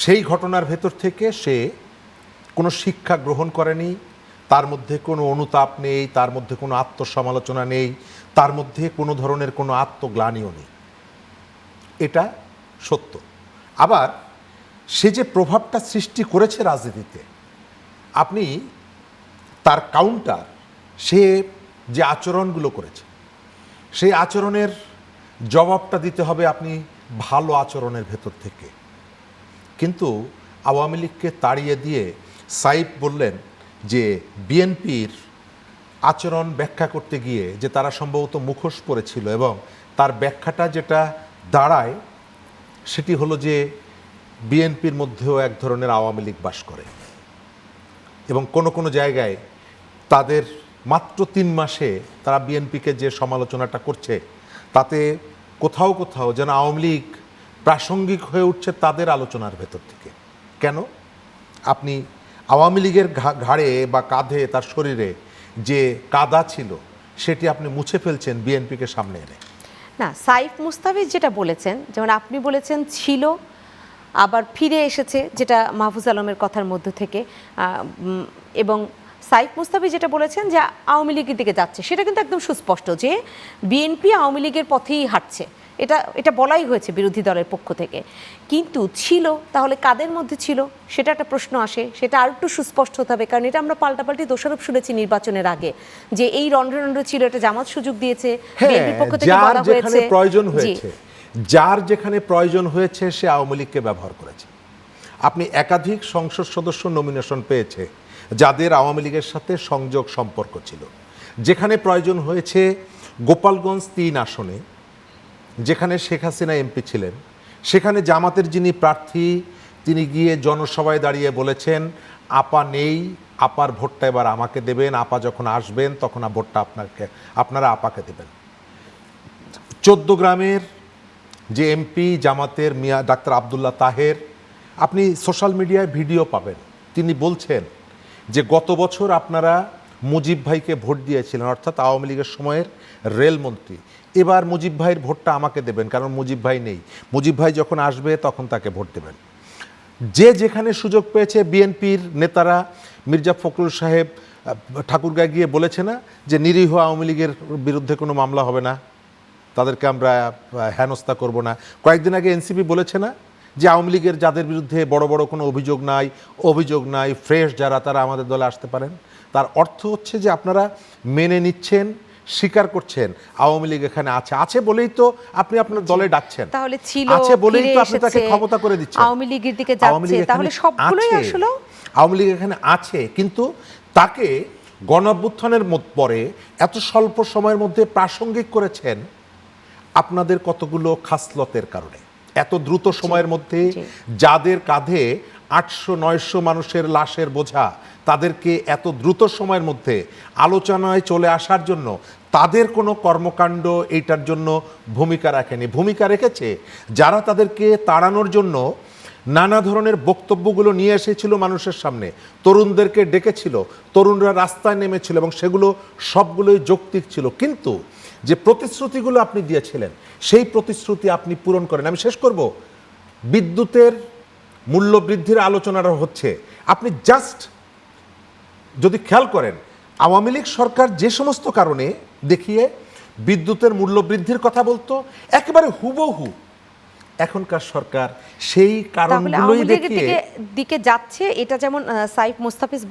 সেই ঘটনার ভেতর থেকে সে কোনো শিক্ষা গ্রহণ করেনি, তার মধ্যে কোনো অনুতাপ নেই, তার মধ্যে কোনো আত্মসমালোচনা নেই, তার মধ্যে কোনো ধরনের কোনো আত্মগ্লানিও নেই। এটা সত্য। আবার সে যে প্রভাবটা সৃষ্টি করেছে রাজনীতিতে, আপনি তার কাউন্টার, সে যে আচরণগুলো করেছে সেই আচরণের জবাবটা দিতে হবে আপনি ভালো আচরণের ভেতর থেকে। কিন্তু আওয়ামী লীগকে তাড়িয়ে দিয়ে সাইফ বললেন যে বিএনপির আচরণ ব্যাখ্যা করতে গিয়ে যে তারা সম্ভবত মুখোশ পরেছিল, এবং তার ব্যাখ্যাটা যেটা দাঁড়ায় সেটি হলো যে বিএনপির মধ্যেও এক ধরনের আওয়ামী লীগ বাস করে, এবং কোনো কোনো জায়গায় তাদের মাত্র ৩ মাসে তারা বিএনপিকে যে সমালোচনাটা করছে তাতে কোথাও কোথাও যেন আওয়ামী লীগ প্রাসঙ্গিক হয়ে উঠছে তাদের আলোচনার ভেতর থেকে। কেন? আপনি আওয়ামী লীগের ঘাড়ে বা কাঁধে, তার শরীরে যে কাদা ছিল সেটি আপনি মুছে ফেলছেন বিএনপিকে সামনে এনে। না, সাইফ মুস্তাফিজ যেটা বলেছেন, যেমন আপনি বলেছেন ছিল, আবার ফিরে এসেছে, যেটা মাহফুজ আলমের কথার মধ্যে থেকে, এবং সাইফ মুস্তাফিজ যেটা বলেছেন যে আওয়ামী লীগের দিকে যাচ্ছে, সেটা কিন্তু একদম সুস্পষ্ট যে বিএনপি আওয়ামী লীগের পথেই হাঁটছে। এটা বলাই হয়েছে বিরোধী দলের পক্ষ থেকে। কিন্তু ছিল, তাহলে কাদের মধ্যে ছিল সেটা একটা প্রশ্ন আসে, সেটা আর একটু সুস্পষ্ট হতে হবে। কারণ এটা আমরা পাল্টাপাল্টি দোষারোপ শুনেছি নির্বাচনের আগে যে এই রন্ধ্র ছিল, এটা জামাত সুযোগ দিয়েছে, বিএনপির পক্ষ থেকে বলা হয়েছে। প্রয়োজন হয়েছে, যার যেখানে প্রয়োজন হয়েছে সে আওয়ামী লীগকে ব্যবহার করেছে। আপনি একাধিক সংসদ সদস্য নমিনেশন পেয়েছে যাদের আওয়ামী লীগের সাথে সংযোগ সম্পর্ক ছিল। যেখানে প্রয়োজন হয়েছে গোপালগঞ্জ ৩ আসনে, যেখানে শেখ হাসিনা এমপি ছিলেন, সেখানে জামাতের যিনি প্রার্থী তিনি গিয়ে জনসভায় দাঁড়িয়ে বলেছেন আপা নেই, আপার ভোটটা এবার আমাকে দেবেন, আপা যখন আসবেন তখন ভোটটা আপনারা আপাকে দেবেন। 14 গ্রামের যে এমপি জামাতের মিয়া ডাক্তার আবদুল্লাহ তাহের, আপনি সোশ্যাল মিডিয়ায় ভিডিও পাবেন, তিনি বলছেন যে গত বছর আপনারা মুজিব ভাইকে ভোট দিয়েছিলেন, অর্থাৎ আওয়ামী লীগের সময়ের রেলমন্ত্রী, এবার মুজিব ভাইয়ের ভোটটা আমাকে দেবেন, কারণ মুজিব ভাই নেই, মুজিব ভাই যখন আসবে তখন তাকে ভোট দেবেন। যে যেখানে সুযোগ পেয়েছে বিএনপির নেতারা, মির্জা ফখরুল সাহেব ঠাকুরগাঁয় গিয়ে বলেছে না যে নিরীহ আওয়ামী লীগের বিরুদ্ধে কোনো মামলা হবে না, তাদেরকে আমরা হেনস্থা করব না। কয়েকদিন আগে এনসিপি বলেছে না যে আওয়ামী লীগের যাদের বিরুদ্ধে বড় বড় কোনো অভিযোগ নাই, ফ্রেশ যারা, তারা আমাদের দলে আসতে পারেন। তার অর্থ হচ্ছে যে আপনারা মেনে নিচ্ছেন, স্বীকার করছেন আওয়ামী লীগ এখানে আছে বলেই তো আপনি আপনার দলে ডাকছেন, তাহলে ছিল, আছে বলেই তো আপনি তাকে ক্ষমতা করে দিচ্ছেন। আওয়ামী লীগের দিকে যাচ্ছে, তাহলে সবগুলোই আসলে আওয়ামী লীগ এখানে আছে, কিন্তু তাকে গণঅভ্যুত্থানের পরে এত স্বল্প সময়ের মধ্যে প্রাসঙ্গিক করেছেন আপনাদের কতগুলো খাসলতের কারণে। এত দ্রুত সময়ের মধ্যে যাদের কাঁধে 800-900 মানুষের লাশের বোঝা, তাদেরকে এত দ্রুত সময়ের মধ্যে আলোচনায় চলে আসার জন্য তাদের কোনো কর্মকাণ্ড এইটার জন্য ভূমিকা রাখেনি। ভূমিকা রেখেছে যারা তাদেরকে তাড়ানোর জন্য নানা ধরনের বক্তব্যগুলো নিয়ে এসেছিল মানুষের সামনে, তরুণদেরকে ডেকেছিল, তরুণরা রাস্তায় নেমেছিল, এবং সেগুলো সবগুলোই যৌক্তিক ছিল। কিন্তু যে প্রতিশ্রুতিগুলো আপনি দিয়েছিলেন সেই প্রতিশ্রুতি আপনি পূরণ করেন। আমি শেষ করব, বিদ্যুতের মূল্য বৃদ্ধির আলোচনাটা হচ্ছে, আপনি জাস্ট যদি খেয়াল করেন আওয়ামী লীগ সরকার যে সমস্ত কারণে দেখিয়ে বিদ্যুতের মূল্য বৃদ্ধির কথা বলতো, একেবারে হুবহু এখনকার সরকার সেই কারণগুলোই দেখিয়ে দিকে যাচ্ছে। এটা যেমন সাইফ মুস্তাফিজ